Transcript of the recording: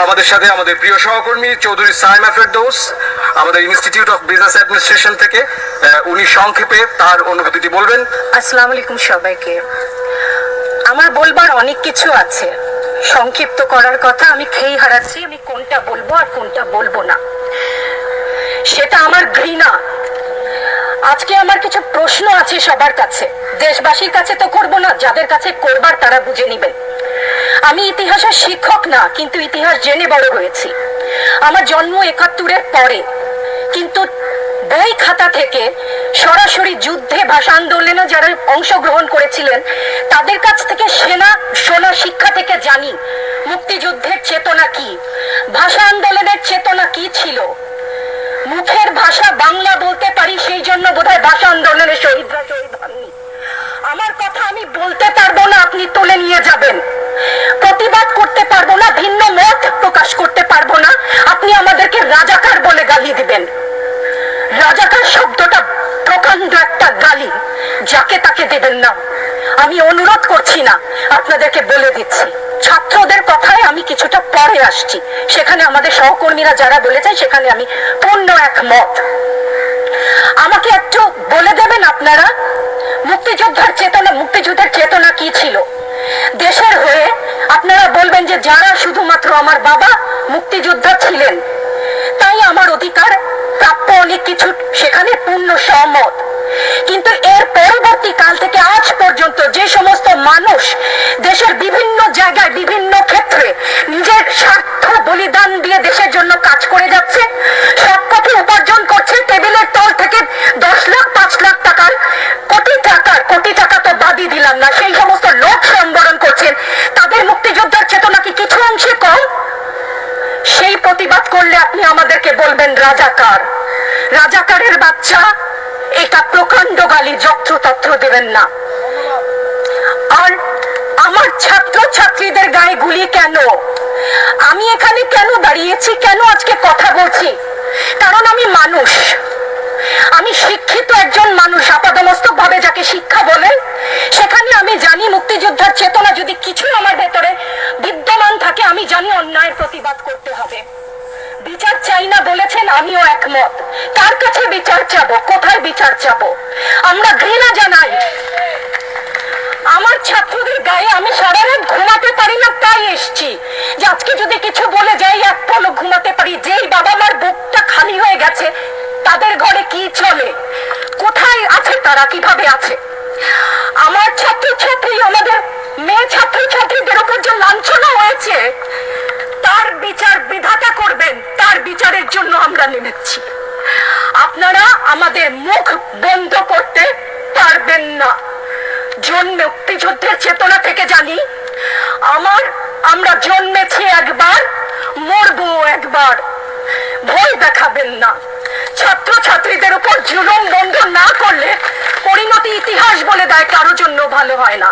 আমাদের সাথে আমাদের প্রিয় সহকর্মী চৌধুরী সাইমা ফেরদৌস আমাদের ইনস্টিটিউট অফ বিজনেস অ্যাডমিনিস্ট্রেশন থেকে। উনি সংক্ষেপে তার অনুভূতিটি বলবেন। আসসালামু আলাইকুম সবাইকে। আমার বলবার অনেক কিছু আছে, সংক্ষিপ্ত করার কথা আমি খেই হারাচ্ছি আমি কোনটা বলবো আর কোনটা বলবো না, সেটা আমার ঘৃণা। আজকে আমার কিছু প্রশ্ন আছে সবার কাছে, দেশবাসীর কাছে তো করবো না, যাদের কাছে করবার তারা বুঝে নিবেন। আমি ইতিহাসের শিক্ষক না, কিন্তু ইতিহাস জেনে বড় হয়েছি। আমার জন্ম ৭১-এর পরে, কিন্তু বই খাতা থেকে সরাসরি যুদ্ধে ভাষা আন্দোলনে যারা অংশগ্রহণ করেছিলেন তাদের কাছ থেকে শোনা শিক্ষা থেকে জানি মুক্তিযুদ্ধের চেতনা কি, ভাষা আন্দোলনের চেতনা কি ছিল। মুখের ভাষা বাংলা বলতে পারি, সেই জন্য বোধহয় ভাষা আন্দোলনের শহীদরা শহীদ হননি। আমার কথা আমি বলতে পারবো না, আপনি তুলে নিয়ে যাবেন। প্রতিবাদ করতে পারবো না, ভিন্ন মত প্রকাশ করতে পারবো না, আপনি আমাদেরকে রাজাকার বলে গালি দিবেন। রাজাকার শব্দটা প্রকাণ্ড একটা গালি, যাকে তাকে দেবেন না। আমি অনুরোধ করছি না, আপনাদেরকে বলে দিচ্ছি। ছাত্রদের কথায় আমি কিছুটা পরে আসছি, সেখানে আমাদের সহকর্মীরা যারা বলেছেন সেখানে আমি পূর্ণ একমত। আমাকে একটু বলে দেবেন আপনারা মুক্তিযুদ্ধের চেতনা কি ছিল দেশের হয়ে। আপনারা বলবেন যে যারা শুধুমাত্র আমার বাবা মুক্তিযোদ্ধা ছিলেন তাই আমার অধিকার প্রাপ্য অনেক কিছু, সেখানে পূর্ণ সহমত। কিন্তু এর পরবর্তী কাল থেকে আজ পর্যন্ত যে সমস্ত মানুষ দেশের বিভিন্ন জায়গায় বিভিন্ন ক্ষেত্রে নিজের স্বার্থ বলিদান দিয়ে দেশের জন্য কাজ করে যাচ্ছে, সব পথে উপার্জন করছে, টেবিলের তল থেকে 10 লাখ 5 লাখ টাকার কোটি টাকা তো বাদই দিলাম না, সেই সমস্ত লোক সম্বরণ করছেন, তাদের মুক্তিযোদ্ধার চেতনা কি কিছু অংশে কম? সেই প্রতিবাদ করলে আপনি আমাদেরকে বলবেন রাজাকার। রাজাকারের বাচ্চা, এটা প্রকাণ্ড গালি, যত্রতত্র দেবেন না। আর আমার ছাত্র ছাত্রীদের গায়ে গুলি কেন? আমি এখানে কেন দাঁড়িয়েছি, কেন আজকে কথা বলছি? কারণ আমি মানুষ, আমি শিক্ষিত একজন মানুষ, আপাদমস্তক ভাবে যাকে শিক্ষা বলেন। সেখানে আমি জানি মুক্তিযোদ্ধার চেতনা যদি কিছু আমার ভেতরে বিদ্যমান থাকে, আমি জানি অন্যায়ের প্রতিবাদ করতে হবে। বিচার চাই না বলেছেন, আমিও একমত। কার কাছে বিচার চাবো, কোথায় বিচার চাবো? আমরা ঘৃণা জানাই। আমার ছাত্রদের গায়ে আমি সারা রাত ঘুমাতে পারি না, তাই এসছি যে আজকে যদি কিছু বলে যাই এক পলক ঘুমাতে পারি। যেই বাবা মার বুকটা খালি হয়ে গেছে, তাদের ঘরে কি চলে, কোথায় আছে তারা, কিভাবে আছে? আমার ছাত্রছাত্রী, আমাদের মেয়ে ছাত্রছাত্রীদের উপর যে লাঞ্ছনা হয়েছে, তার বিচার বিধাতা করবেন, তার বিচারের জন্য আমরা নেমেছি। আপনারা আমাদের মুখ বন্ধ করতে পারবেন না। মুক্তিযুদ্ধের চেতনা থেকে জানি আমরা জন্মেছি একবার, মরবো একবার। ভয় দেখাবেন না। ছাত্রছাত্রীদের উপর জুলুম বন্ধ না করলে পরিণতি ইতিহাস বলে দেয় কারোর জন্য ভালো হয় না।